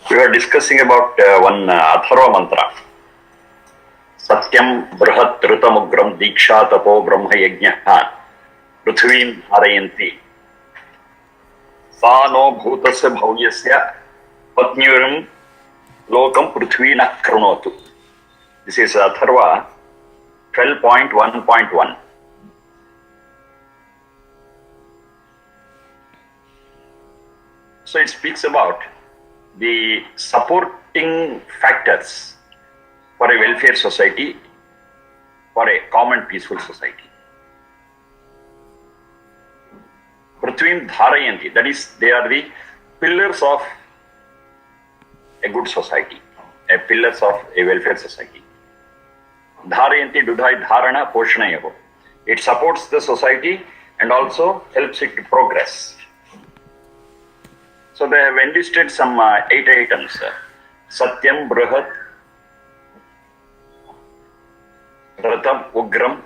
We were discussing about one Atharva mantra. Satyam Brahat Ritamugram Diksha Tapo Brahma Yajnaha Prithvim Harayanti Sa no Bhutasya Bhavyasya Patnyurim Lokam Prithvina Kronotu. This is Atharva 12.1.1. So it speaks about the supporting factors for a welfare society, for a common peaceful society. Prithvim Dharayanti, that is, they are the pillars of a good society, a pillars of a welfare society. Dharayanti Dudhai Dharana Poshanayaho. It supports the society and also helps it to progress. So they have enlisted some 8 items. Satyam, Brahat, Ratam, Ugram,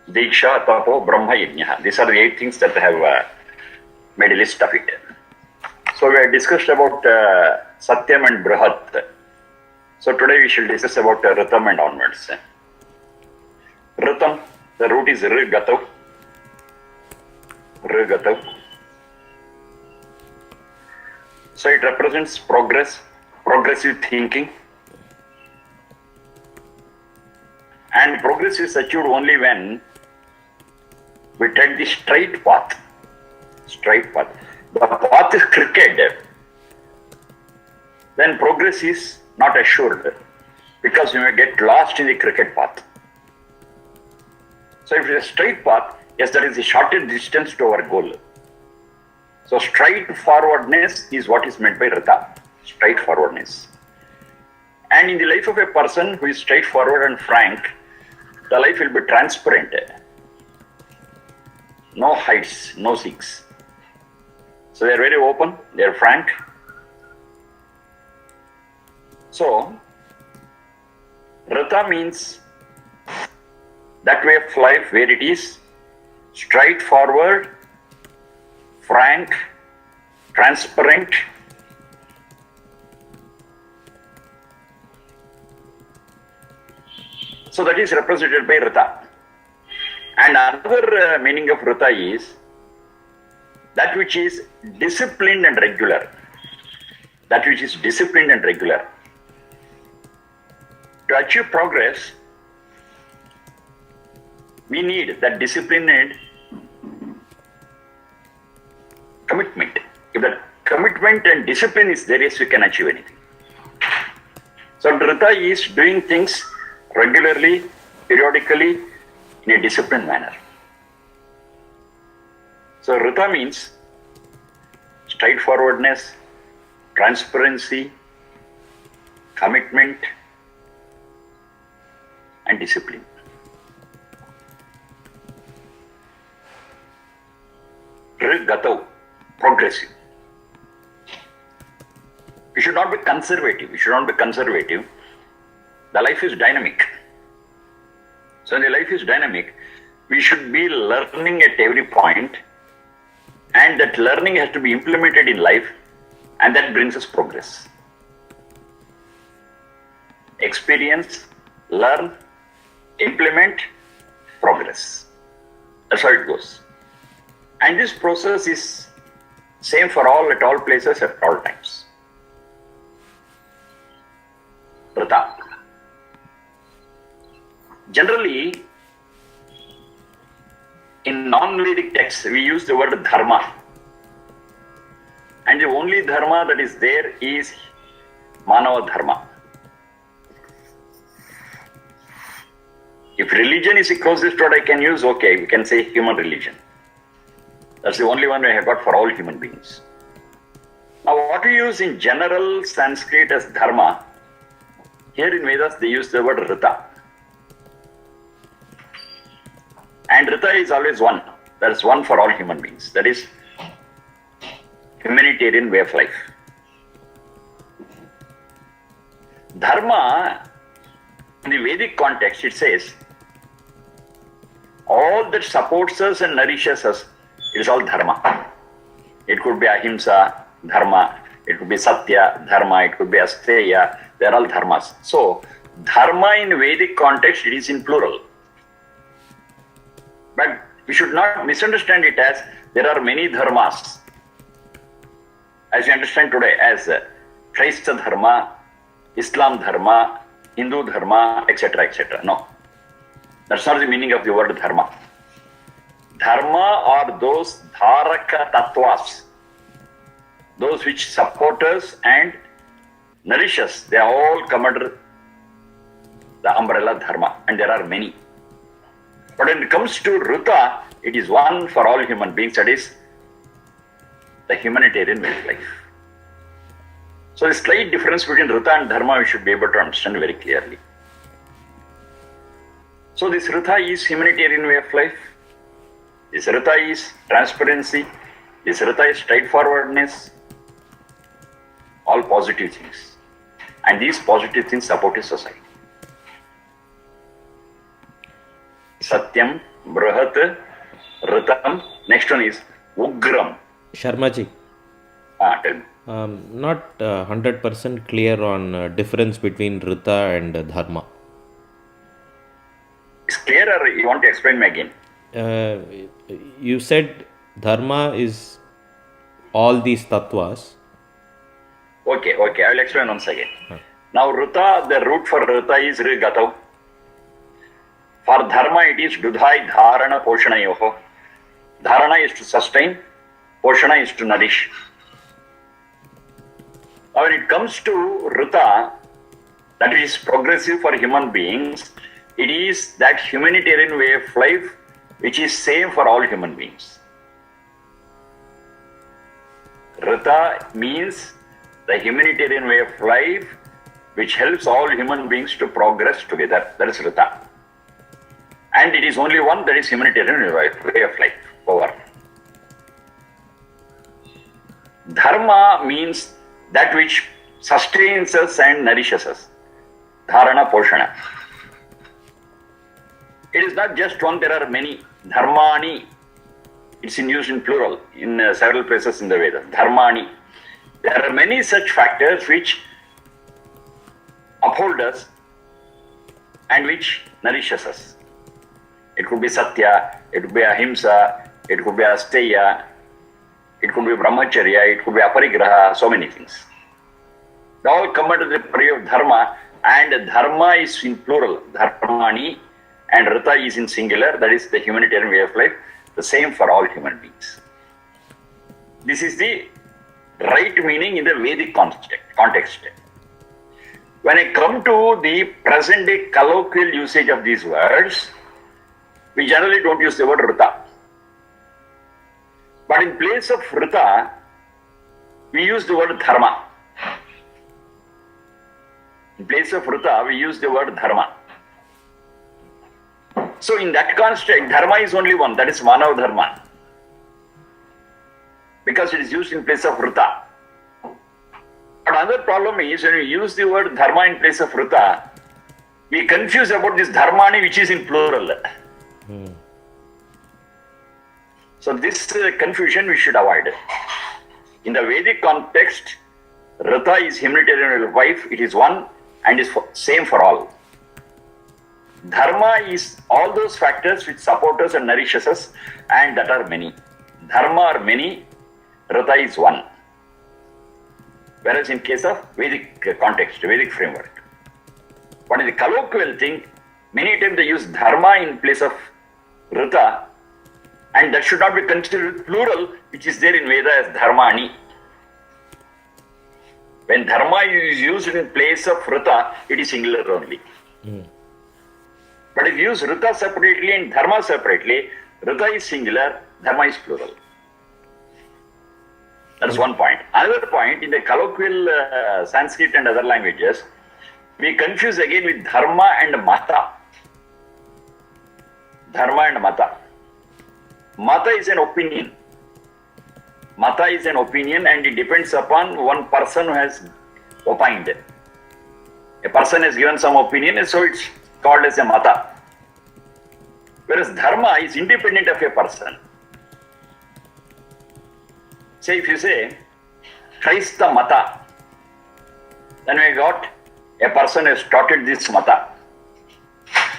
Diksha, Tapo, Brahma, Yajnaha. These are the 8 things that they have made a list of it. So we have discussed about Satyam and Brahat. So today we shall discuss about Ratam and onwards. Ratam, the root is Rigatav. Rigatav. So it represents progress, progressive thinking. And progress is achieved only when we take the straight path. Straight path. The path is crooked. Then progress is not assured because you may get lost in the crooked path. So if it is a straight path, yes, that is the shortest distance to our goal. So straightforwardness is what is meant by Rata, straightforwardness. And in the life of a person who is straightforward and frank, the life will be transparent. No hides, no seeks. So they are very open, they are frank. So, Rata means that way of life where it is straightforward, frank, transparent, so that is represented by Rata. And another meaning of Rata is that which is disciplined and regular. That which is disciplined and regular. To achieve progress, we need that discipline and commitment. If the commitment and discipline is there, yes, we can achieve anything. So Drita is doing things regularly, periodically, in a disciplined manner. So Rita means straightforwardness, transparency, commitment, and discipline. Gatav, progressive. We should not be conservative. We should not be conservative. The life is dynamic. So when the life is dynamic, we should be learning at every point, and that learning has to be implemented in life, and that brings us progress. Experience, learn, implement, progress. That's how it goes. And this process is same for all, at all places, at all times. Rata. Generally, in non-Vedic texts, we use the word dharma. And the only dharma that is there is Manava dharma. If religion is the closest word I can use, okay, we can say human religion. That's the only one we have got for all human beings. Now, what we use in general Sanskrit as dharma, here in Vedas they use the word Rita. And Rita is always one. That is one for all human beings. That is humanitarian way of life. Dharma, in the Vedic context, it says, all that supports us and nourishes us, it is all dharma. It could be ahimsa, dharma, It could be Satya, Dharma, it could be Asteya. They are all dharmas. So, dharma in Vedic context, it is in plural. But we should not misunderstand it as there are many dharmas. As you understand today, as Christa Dharma, Islam Dharma, Hindu Dharma, etc., etc. No. That's not the meaning of the word dharma. Dharma are those dharaka tattvas, those which support us and nourish us. They all come under the umbrella dharma, and there are many. But when it comes to Rita, it is one for all human beings, that is the humanitarian way of life. So the slight difference between Rita and Dharma we should be able to understand very clearly. So this Rita is humanitarian way of life. This Rita is transparency. This Rita is straightforwardness. All positive things. And these positive things support a society. Satyam, Brahat, Ritam. Next one is Ugram. Sharmaji, Tell me. not 100% clear on difference between Rita and Dharma. It's clear, or you want to explain me again? You said Dharma is all these tattvas. Okay, I will explain once again. Now, Rita, the root for Rita is Rigatav. For Dharma, it is Dudhai Dharana Poshana Yoho. Dharana is to sustain, Poshana is to nourish. Now, when it comes to Rita, that is progressive for human beings, it is that humanitarian way of life which is same for all human beings. Rita means the humanitarian way of life which helps all human beings to progress together. That is Rita. And it is only one, that is humanitarian way of life. Over. Dharma means that which sustains us and nourishes us. Dharana Poshana. It is not just one, there are many. Dharmani. It's used in plural in several places in the Vedas. Dharmani. There are many such factors which uphold us and which nourishes us. It could be Satya, it could be Ahimsa, it could be Asteya, it could be Brahmacharya, it could be Aparigraha, so many things. They all come under the purview of Dharma, and Dharma is in plural, Dharmani, and Rita is in singular, that is the humanitarian way of life, the same for all human beings. This is the right meaning in the Vedic context. When I come to the present day colloquial usage of these words, we generally don't use the word Rita. But in place of Rita, we use the word Dharma. In place of Rita, we use the word Dharma. So in that context, Dharma is only one, that is Manav Dharma. Because it is used in place of Rita. But another problem is when we use the word Dharma in place of Rita, we confuse about this Dharmani which is in plural. So this confusion we should avoid. In the Vedic context, Rita is humanitarian life, it is one and is same for all. Dharma is all those factors which support us and nourishes us, and that are many. Dharma are many, Rita is one. Whereas in case of Vedic context, Vedic framework. But in the colloquial thing, many times they use Dharma in place of Rita, and that should not be considered plural, which is there in Veda as Dharmani. When Dharma is used in place of Rita, it is singular only. But if you use Rita separately and Dharma separately, Rita is singular, Dharma is plural. That is one point. Another point, in the colloquial Sanskrit and other languages, we confuse again with Dharma and Mata. Dharma and Mata. Mata is an opinion. Mata is an opinion, and it depends upon one person who has opined. A person has given some opinion, and so it's called as a Mata. Whereas Dharma is independent of a person. Say, if you say, Kraista Mata. Then we got a person has started this Mata.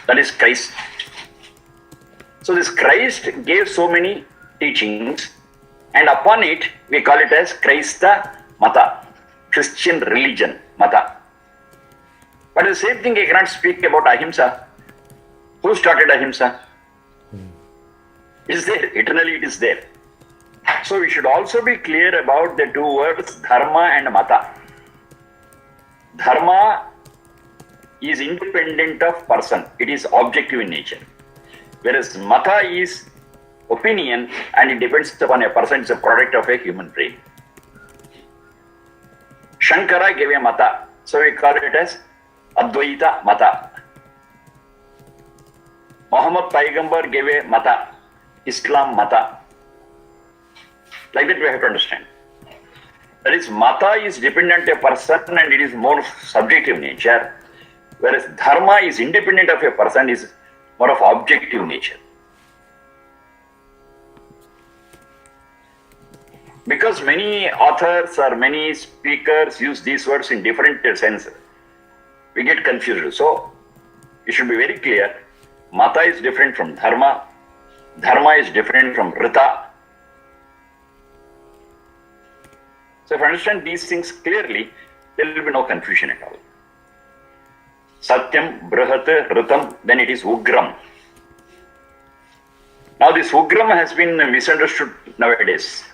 That is Christ. So this Christ gave so many teachings, and upon it we call it as Kraista Mata, Christian religion Mata. But the same thing I cannot speak about Ahimsa. Who started Ahimsa? It is there, eternally it is there. So we should also be clear about the two words Dharma and Mata. Dharma is independent of person, it is objective in nature. Whereas Mata is opinion and it depends upon a person, it's a product of a human brain. Shankara gave a Mata, so we call it as Advaita Mata. Muhammad Paigambar gave a Mata, Islam Mata. Like that we have to understand. That is, Mata is dependent on a person and it is more subjective nature, whereas Dharma is independent of a person, is more of objective nature. Because many authors or many speakers use these words in different sense, we get confused. So, it should be very clear. Mata is different from Dharma. Dharma is different from Rita. So if I understand these things clearly, there will be no confusion at all. Satyam, Brihat, Ritam, then it is Ugram. Now this Ugram has been misunderstood nowadays.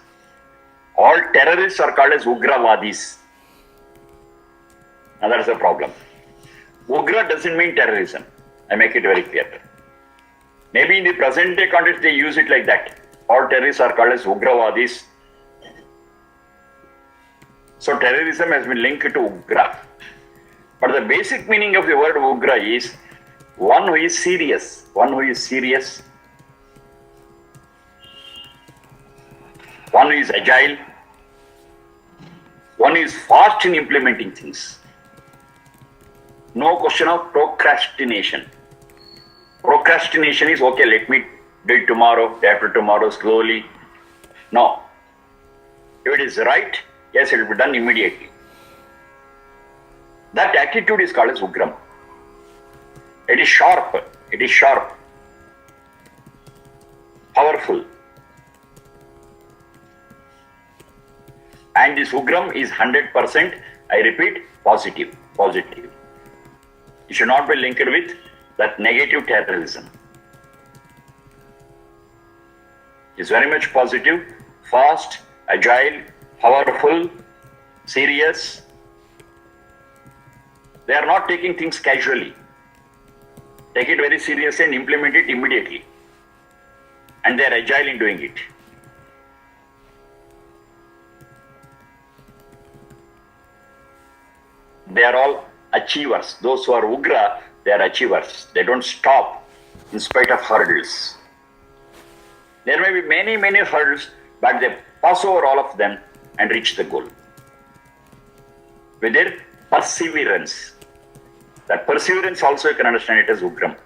All terrorists are called as Ugravadis. Now that is a problem. Ugra doesn't mean terrorism. I make it very clear. Maybe in the present day context they use it like that. All terrorists are called as Ugravadis. So terrorism has been linked to Ugra. But the basic meaning of the word Ugra is one who is serious. One who is serious. One who is agile. One who is fast in implementing things. No question of procrastination. Procrastination is okay, let me do it tomorrow, day after tomorrow, slowly. No. If it is right, yes, it will be done immediately. That attitude is called as Ugram. It is sharp. It is sharp. Powerful. And this Ugram is 100%, I repeat, positive. Positive. It should not be linked with that negative terrorism. It's very much positive, fast, agile, powerful, serious. They are not taking things casually. Take it very seriously and implement it immediately. And they are agile in doing it. They are all achievers. Those who are Ugra, they are achievers. They don't stop in spite of hurdles. There may be many, many hurdles, but they pass over all of them and reach the goal. With their perseverance. That perseverance also you can understand it as Ugram.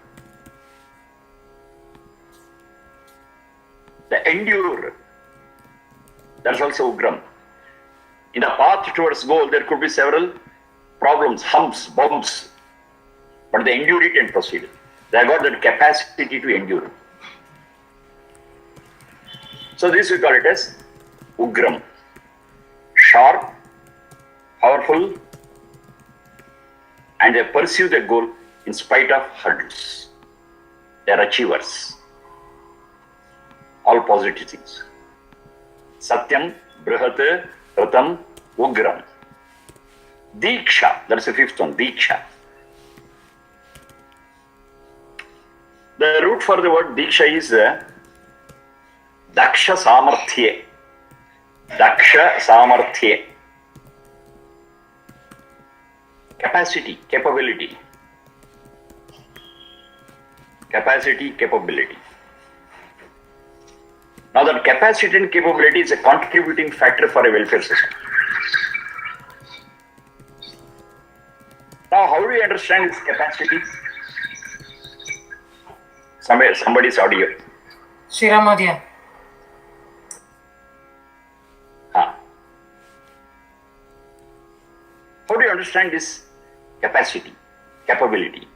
The endure. That's also Ugram. In the path towards goal, there could be several problems, humps, bumps. But they endured it and proceeded. They have got that capacity to endure. So this we call it as Ugram. Sharp, powerful, and they pursue their goal in spite of hurdles. They are achievers. All positive things. Satyam, Brihat, Ratam, Ugram. Diksha, that's the fifth one, Diksha. The root for the word Diksha is Daksha Samarthye. Daksha Samarthye. Capacity, capability. Capacity, capability. Now that capacity and capability is a contributing factor for a welfare system. Now how do we understand its capacity? Somebody's audio. Sriramadhya. How do you understand this capacity, capability?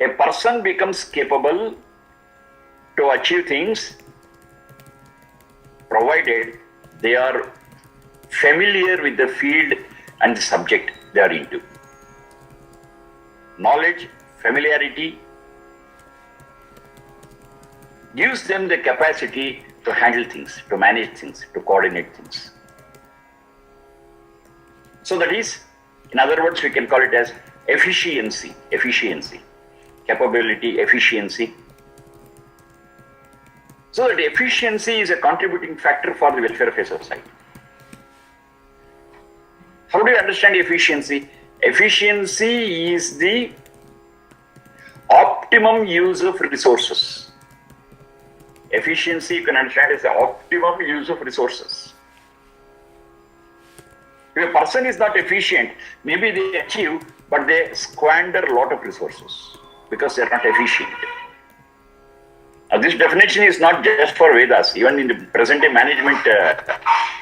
A person becomes capable to achieve things provided they are familiar with the field and the subject they are into. Knowledge, familiarity gives them the capacity to handle things, to manage things, to coordinate things. So that is, in other words, we can call it as efficiency, capability, efficiency. So that efficiency is a contributing factor for the welfare of a society. How do you understand efficiency? Efficiency is the optimum use of resources. Efficiency, you can understand, is the optimum use of resources. If a person is not efficient, maybe they achieve, but they squander a lot of resources because they are not efficient. Now, this definition is not just for Vedas. Even in the present-day management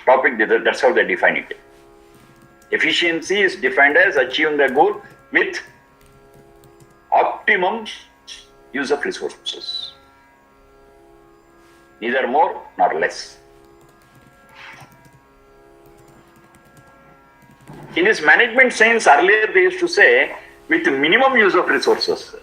topic, that's how they define it. Efficiency is defined as achieving the goal with optimum use of resources. Neither more nor less. In this management science, earlier they used to say with minimum use of resources.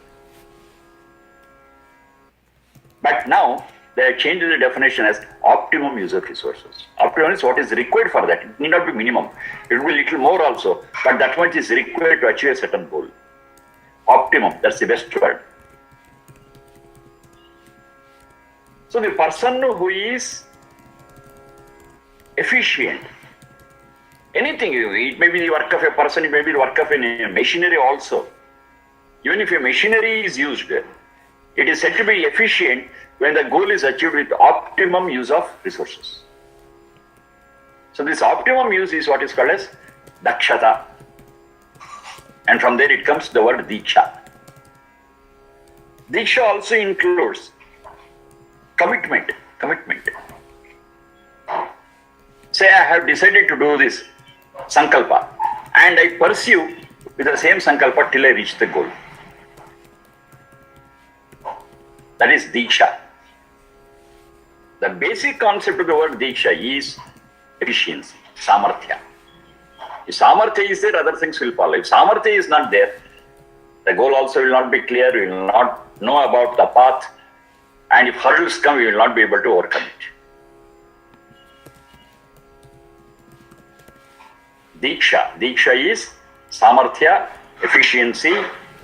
But now they have changed the definition as optimum use of resources. Optimum is what is required for that. It need not be minimum. It will be little more also, but that much is required to achieve a certain goal. Optimum, that's the best word. So the person who is efficient, anything, it may be the work of a person, it may be the work of a machinery also. Even if a machinery is used, it is said to be efficient when the goal is achieved with optimum use of resources. So this optimum use is what is called as dakshata. And from there it comes the word diksha. Diksha also includes commitment. Say I have decided to do this sankalpa and I pursue with the same sankalpa till I reach the goal. That is diksha. The basic concept of the word diksha is efficiency, samarthya. If samarthya is there, other things will follow. If samarthya is not there, the goal also will not be clear, we will not know about the path, and if hurdles come, we will not be able to overcome it. Diksha is samarthya, efficiency,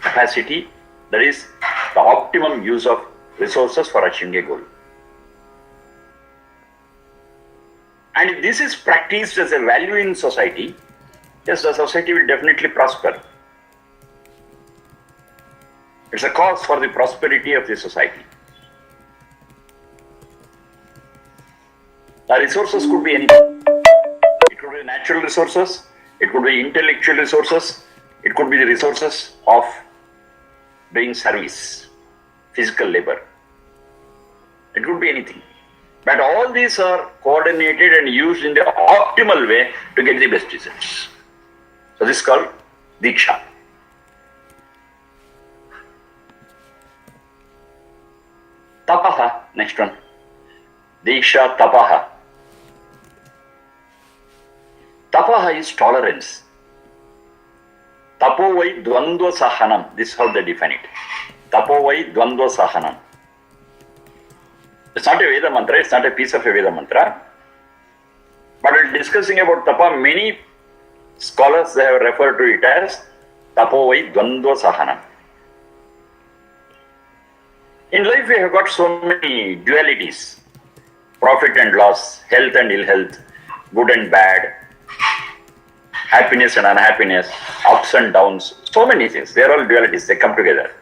capacity, that is the optimum use of resources for achieving a goal. And if this is practiced as a value in society, yes, the society will definitely prosper. It's a cause for the prosperity of the society. The resources could be anything. It could be natural resources, it could be intellectual resources, it could be the resources of doing service, physical labor. It could be anything. But all these are coordinated and used in the optimal way to get the best results. So this is called diksha. Tapaha, next one. Diksha tapaha. Tapaha is tolerance. Tapovai dvandva sahanam. This is how they define it. Tapovai dvandva sahanam. It's not a Veda mantra, it's not a piece of a Veda mantra. But while discussing about tapa, many scholars they have referred to it as tapovai dvandva sahanam. In life we have got so many dualities. Profit and loss, health and ill health, good and bad, happiness and unhappiness, ups and downs, so many things. They are all dualities, they come together.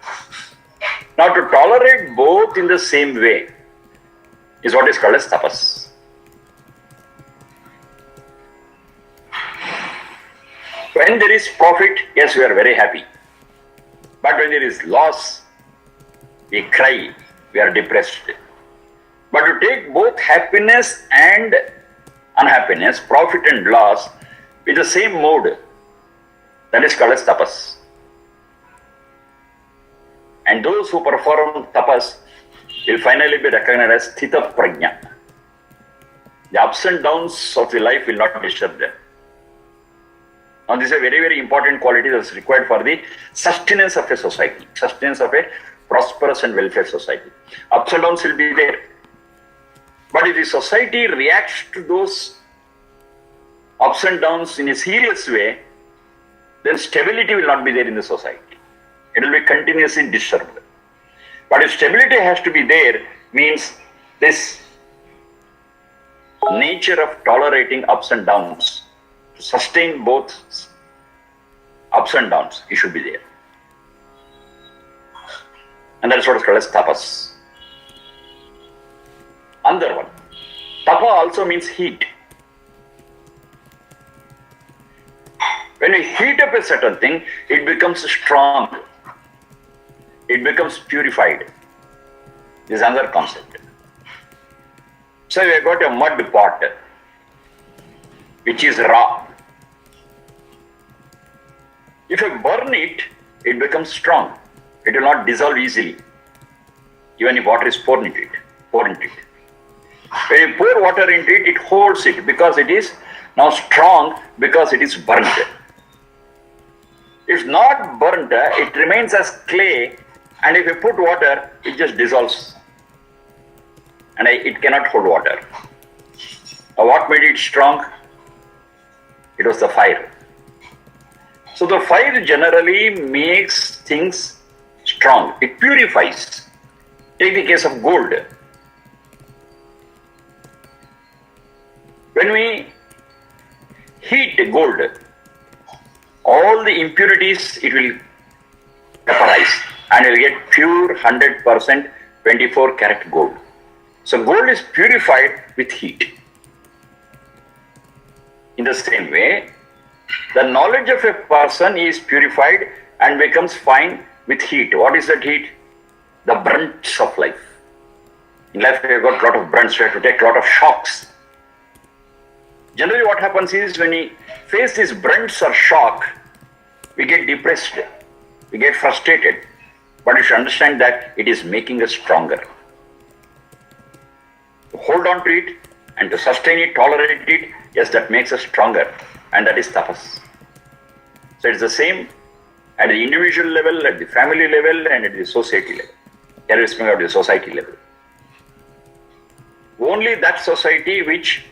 Now to tolerate both in the same way is what is called as tapas. When there is profit, yes, we are very happy. But when there is loss, we cry, we are depressed. But to take both happiness and unhappiness, profit and loss, with the same mood, That is called as tapas. And those who perform tapas will finally be recognized as sthita prajna. The ups and downs of the life will not disturb them. Now, this is a very, very important quality that is required for the sustenance of a society, sustenance of a prosperous and welfare society. Ups and downs will be there. But if the society reacts to those ups and downs in a serious way, then stability will not be there in the society. It will be continuously disturbed. But if stability has to be there, means this nature of tolerating ups and downs, to sustain both ups and downs, it should be there. And that is what is called as tapas. Another one. Tapa also means heat. When we heat up a certain thing, it becomes strong. It becomes purified. This is another concept. So we have got a mud pot, which is raw. If you burn it, it becomes strong. It will not dissolve easily, even if water is poured into it. When you pour water into it, it holds it because it is now strong because it is burnt. If not burnt, it remains as clay, and if you put water, it just dissolves. And it cannot hold water. Now, what made it strong? It was the fire. So the fire generally makes things strong. It purifies. Take the case of gold. When we heat gold, all the impurities it will vaporize and you will get pure 100% 24 karat gold. So gold is purified with heat. In the same way, the knowledge of a person is purified and becomes fine with heat. What is that heat? The brunts of life. In life, we have got a lot of brunts, we have to take a lot of shocks. Generally, what happens is when we face these brunts or shock, we get depressed, we get frustrated. But you should understand that it is making us stronger. To hold on to it and to sustain it, tolerate it, yes, that makes us stronger. And that is tapas. So it's the same at the individual level, at the family level, and at the society level. Here is speaking of the society level. Only that society which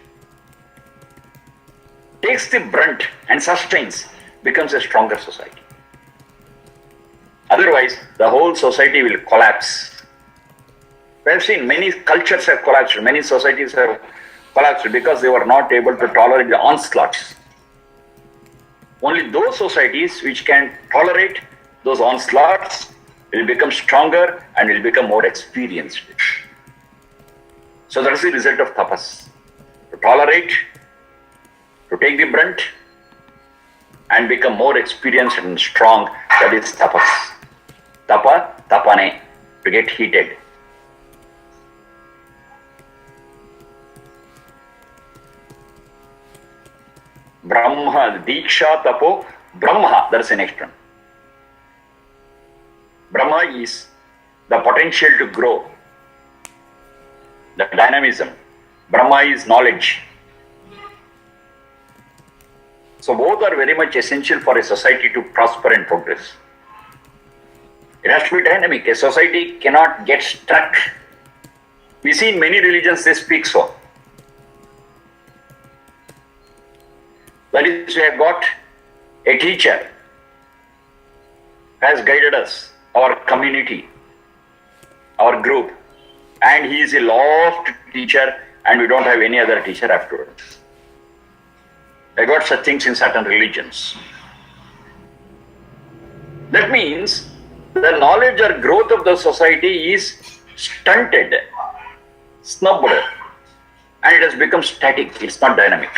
takes the brunt and sustains becomes a stronger society. Otherwise, the whole society will collapse. We have seen many cultures have collapsed, many societies have collapsed because they were not able to tolerate the onslaughts. Only those societies which can tolerate those onslaughts will become stronger and will become more experienced. So that is the result of tapas. To tolerate, to take the brunt and become more experienced and strong, that is tapas. Tapa, tapane, to get heated. Brahma, Diksha, Tapo, Brahma, that's the next one. Brahma is the potential to grow, the dynamism. Brahma is knowledge. So both are very much essential for a society to prosper and progress. It has to be dynamic. A society cannot get stuck. We see in many religions they speak so. That is, we have got a teacher who has guided us, our community, our group, and he is a lost teacher and we don't have any other teacher afterwards. I got such things in certain religions. That means the knowledge or growth of the society is stunted, snubbed, and it has become static, it's not dynamic.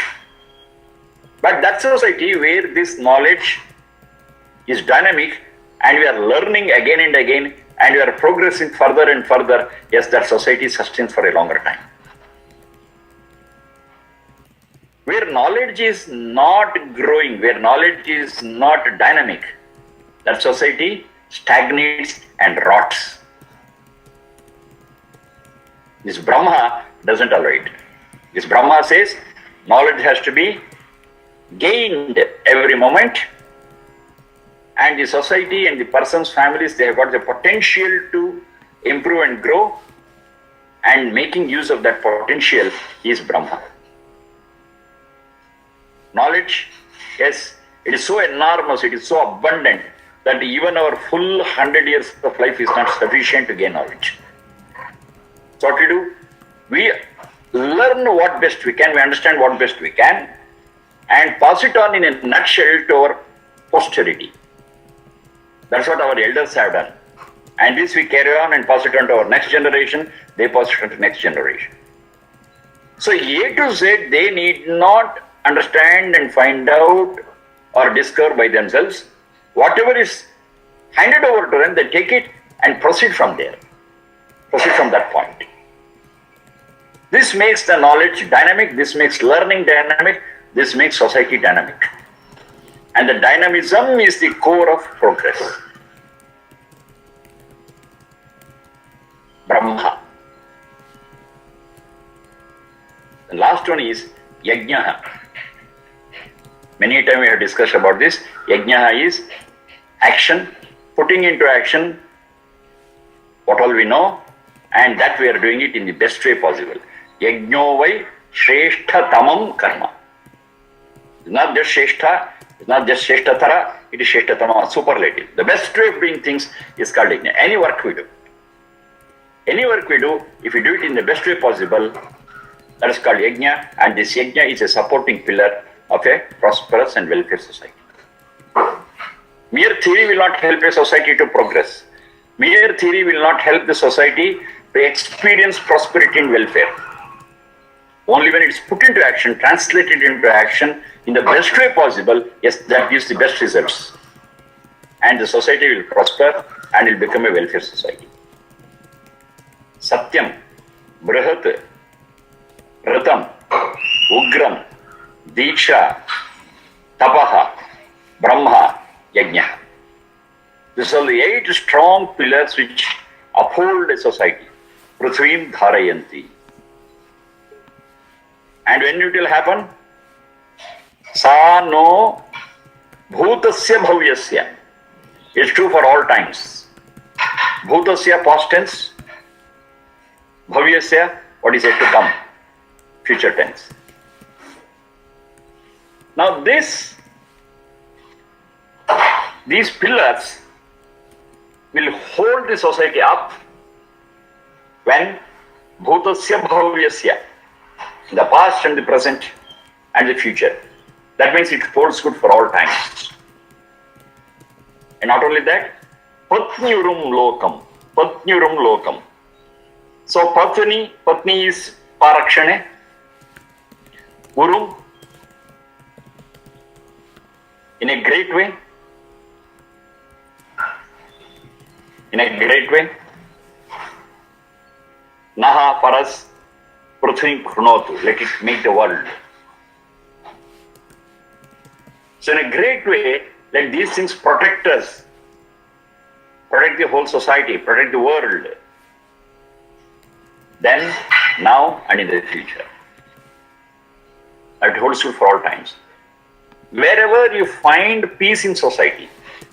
But that society where this knowledge is dynamic and we are learning again and again and we are progressing further and further, yes, that society sustains for a longer time. Where knowledge is not growing, where knowledge is not dynamic, that society stagnates and rots. This Brahma doesn't allow it. This Brahma says knowledge has to be gained every moment, and the society and the person's families, they have got the potential to improve and grow, and making use of that potential is Brahma. Knowledge, yes, it is so enormous, it is so abundant that even our full 100 years of life is not sufficient to gain knowledge. So what we do? We learn what best we can, we understand what best we can, and pass it on in a nutshell to our posterity. That's what our elders have done. And this we carry on and pass it on to our next generation, they pass it on to next generation. So A to Z, they need not understand and find out or discover by themselves. Whatever is handed over to them, they take it and proceed from there. Proceed from that point. This makes the knowledge dynamic, this makes learning dynamic, this makes society dynamic. And the dynamism is the core of progress. Brahma. The last one is Yajna. Many times we have discussed about this. Yajna is action, putting into action what all we know, and that we are doing it in the best way possible. Yajno vai shrestha tamam karma. It's not just shrestha, it's not just shresthatara, it is shrestha tamam, superlative. The best way of doing things is called yajna. Any work we do. Any work we do, if we do it in the best way possible, that is called yajna, and this yajna is a supporting pillar of a prosperous and welfare society. Mere theory will not help a society to progress. Mere theory will not help the society to experience prosperity and welfare. Only when it's put into action, translated into action in the best way possible, yes, that gives the best results. And the society will prosper and will become a welfare society. Satyam, Brihat, Ratam, Ugram, Diksha, Tapaha, Brahma, Yajna. These are the 8 strong pillars which uphold a society. Prithvim Dharayanti. And when it will happen? Sa no Bhutasya Bhavyasya. It's true for all times. Bhutasya, past tense. Bhavyasya, what is yet to come? Future tense. Now these pillars will hold the society up when Bhutasya Bhavyasya, the past and the present and the future. That means it holds good for all times. And not only that, Patnyurum Lokam. Patnyurum Lokam. So Patni is Parakshane. Urum, in a great way. In a great way. Naha Paras Prithvim Khrunotu. Let it make the world. So in a great way, let these things protect us. Protect the whole society, protect the world. Then, now and in the future. It holds true for all times. Wherever you find peace in society,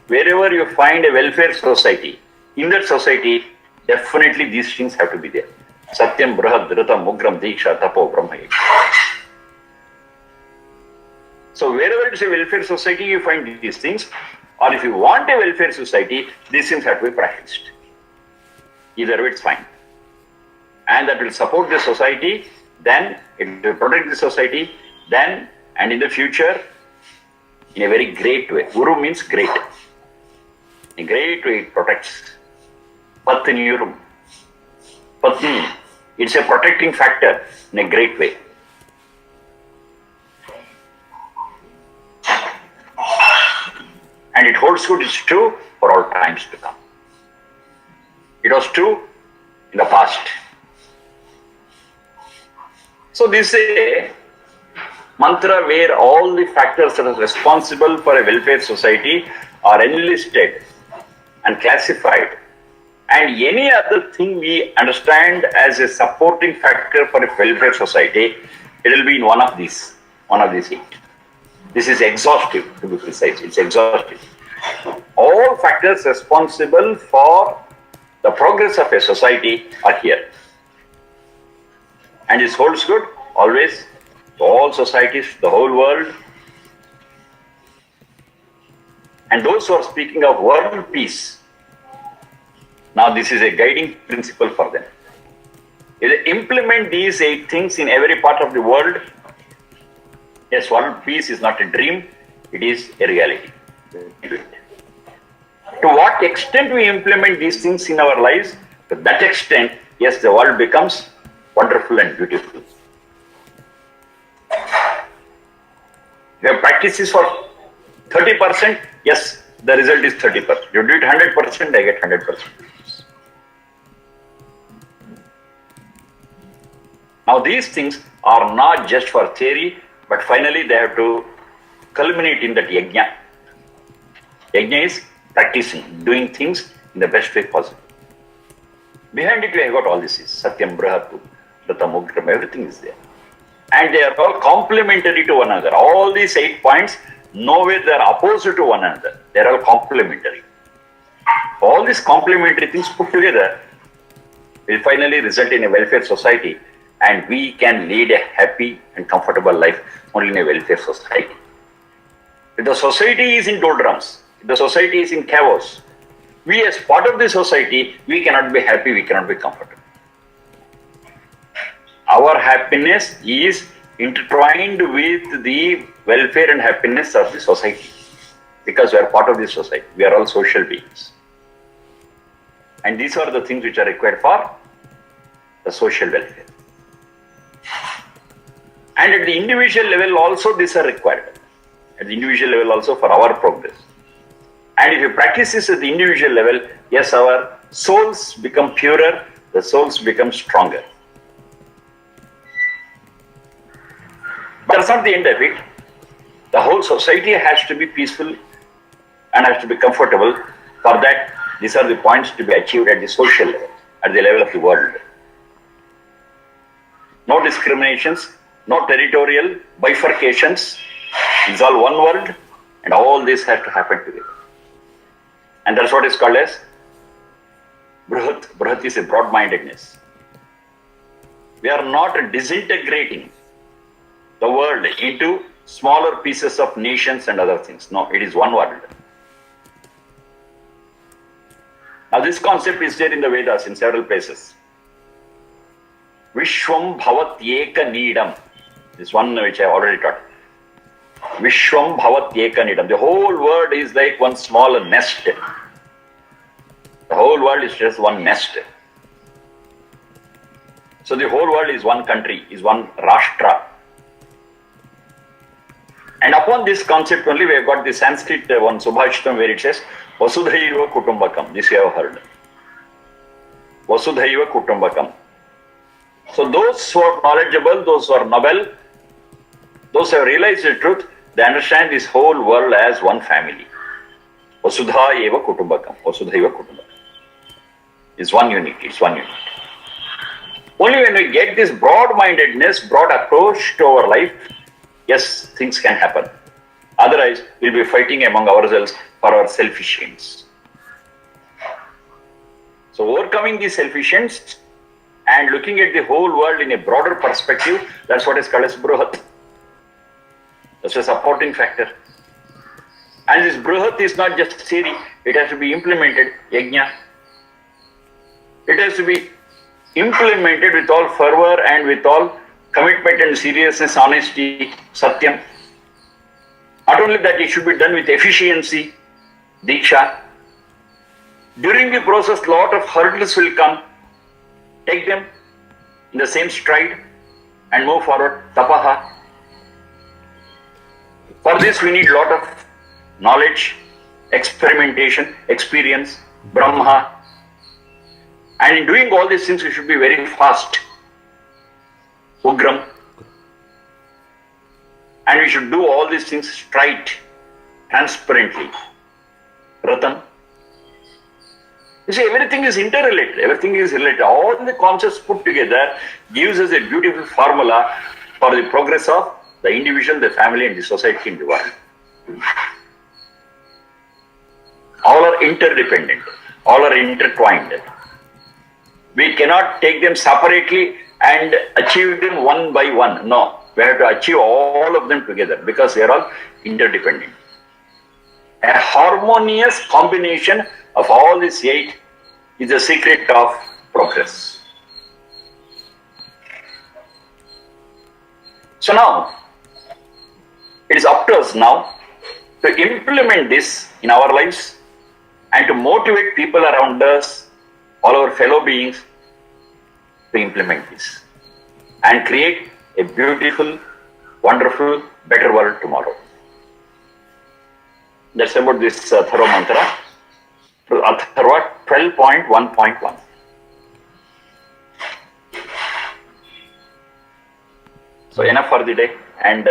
wherever you find a welfare society, in that society, definitely these things have to be there. Satyam, Brahad, Dhritam, Ugram, Diksha, Tapo, Brahma. So wherever it's a welfare society, you find these things. Or if you want a welfare society, these things have to be practiced. Either way, it's fine. And that will support the society, then it will protect the society, then and in the future, in a very great way. Guru means great. In a great way it protects. Patnyurum. Patni. It's a protecting factor in a great way. And it holds good, it's true for all times to come. It was true in the past. So this is a mantra where all the factors that are responsible for a welfare society are enlisted and classified. And any other thing we understand as a supporting factor for a welfare society, it will be in one of these eight. This is exhaustive, to be precise. It's exhaustive. All factors responsible for the progress of a society are here. And this holds good always to all societies, the whole world. And those who are speaking of world peace, now this is a guiding principle for them. If they implement these 8 things in every part of the world, yes, world peace is not a dream, it is a reality. To what extent we implement these things in our lives, to that extent, yes, the world becomes wonderful and beautiful. You have practices for 30%, yes, the result is 30%. You do it 100%, I get 100%. Now these things are not just for theory, but finally they have to culminate in that yajna. Yajna is practicing, doing things in the best way possible. Behind it we have got all this is Satyam, Brahatu, Ratam, Ugram, everything is there. And they are all complementary to one another. All these 8 points, nowhere they are opposite to one another. They are all complementary. All these complementary things put together will finally result in a welfare society, and we can lead a happy and comfortable life only in a welfare society. If the society is in doldrums, if the society is in chaos, we as part of the society, we cannot be happy, we cannot be comfortable. Our happiness is intertwined with the welfare and happiness of the society, because we are part of the society. We are all social beings. And these are the things which are required for the social welfare. And at the individual level also these are required. At the individual level also for our progress. And if you practice this at the individual level, yes, our souls become purer, the souls become stronger. But that's not the end of it. The whole society has to be peaceful and has to be comfortable. For that, these are the points to be achieved at the social level, at the level of the world. No discriminations, no territorial bifurcations. It's all one world, and all this has to happen together. And that's what is called as Bruhat. Bruhat is a broad-mindedness. We are not disintegrating the world into smaller pieces of nations and other things. No, it is one world. Now this concept is there in the Vedas in several places. Vishwam bhavat eka needam. This one which I already taught. Vishwam bhavat eka needam. The whole world is like one small nest. The whole world is just one nest. So the whole world is one country, is one Rashtra. And upon this concept only we have got the Sanskrit one Subhashitam where it says Vasudhaiva Kutumbakam. This you have heard. Vasudhaiva Kutumbakam. So those who are knowledgeable, those who are noble, those who have realized the truth, they understand this whole world as one family. Vasudha eva kutumbakam. Vasudhaiva kutumbakam. It's one unit. It's one unit. Only when we get this broad-mindedness, broad approach to our life, yes, things can happen. Otherwise, we'll be fighting among ourselves for our selfish ends. So overcoming these selfish ends and looking at the whole world in a broader perspective, that's what is called as Bruhat. That's a supporting factor. And this Bruhat is not just theory, it has to be implemented, yajna. It has to be implemented with all fervor and with all commitment and seriousness, honesty, satyam. Not only that, it should be done with efficiency, diksha. During the process, lot of hurdles will come. Take them in the same stride and move forward. Tapaha. For this, we need lot of knowledge, experimentation, experience, Brahma. And in doing all these things, we should be very fast. Ugram. And we should do all these things straight, transparently. Ratan. You see, everything is interrelated. Everything is related. All the concepts put together gives us a beautiful formula for the progress of the individual, the family, and the society in the world. All are interdependent. All are intertwined. We cannot take them separately and achieve them one by one. No, we have to achieve all of them together because they are all interdependent. A harmonious combination of all these 8 is the secret of progress. So now, it is up to us now to implement this in our lives and to motivate people around us, all our fellow beings, to implement this and create a beautiful, wonderful, better world tomorrow. That's about this Atharva mantra. Atharva 12.1.1. So enough for the day. And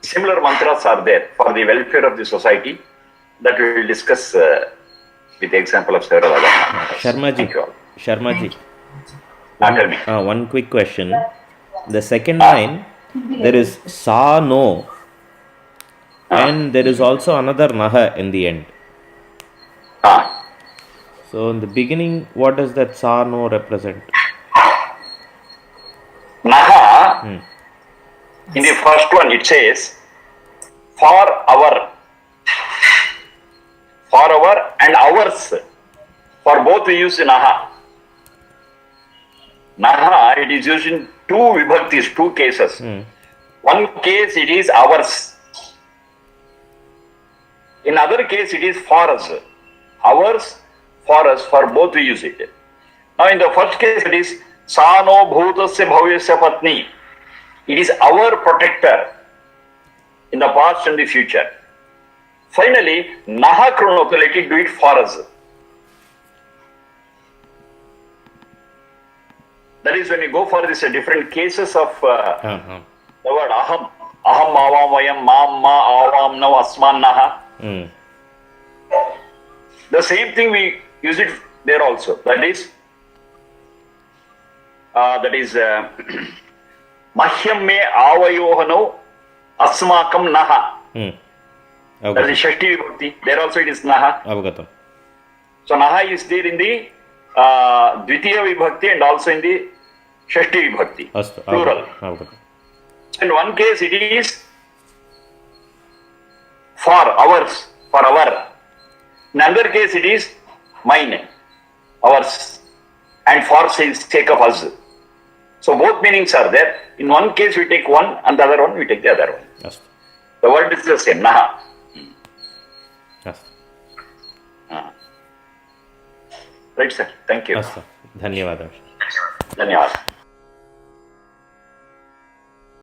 similar mantras are there for the welfare of the society that we will discuss with the example of several other mantras. Sharmaji. Tell me. One quick question. The second line, there is sa no, and there is also another naha in the end. So in the beginning, what does that sa no represent? Naha, in the first one it says, for our and ours. For both we use naha. Naha, it is used in 2 vibhaktis, 2 cases. One case it is ours. In other case it is for us. Ours, for us, for both we use it. Now in the first case it is Sano Bhutasya Bhavyasya Patni. It is our protector in the past and the future. Finally, Naha Kronoko, let it do it for us. That is when you go for these different cases of the word aham. Aham avam vayam mam ma avam now asman naha. The same thing we use it there also. That is mahyam me avayohano asmakam naha. That is Shashti Vibhakti. There also it is naha. So naha is there in the Dvitiya Vibhakti and also in the Shashti Vibhakti. Plural. In one case it is for ours, for our. In another case it is mine, ours, and for sake of us. So both meanings are there. In one case we take one and the other one we take the other one. The word is the same, naha. Right, sir. Thank you. Dhanyawad. Dhanyawad.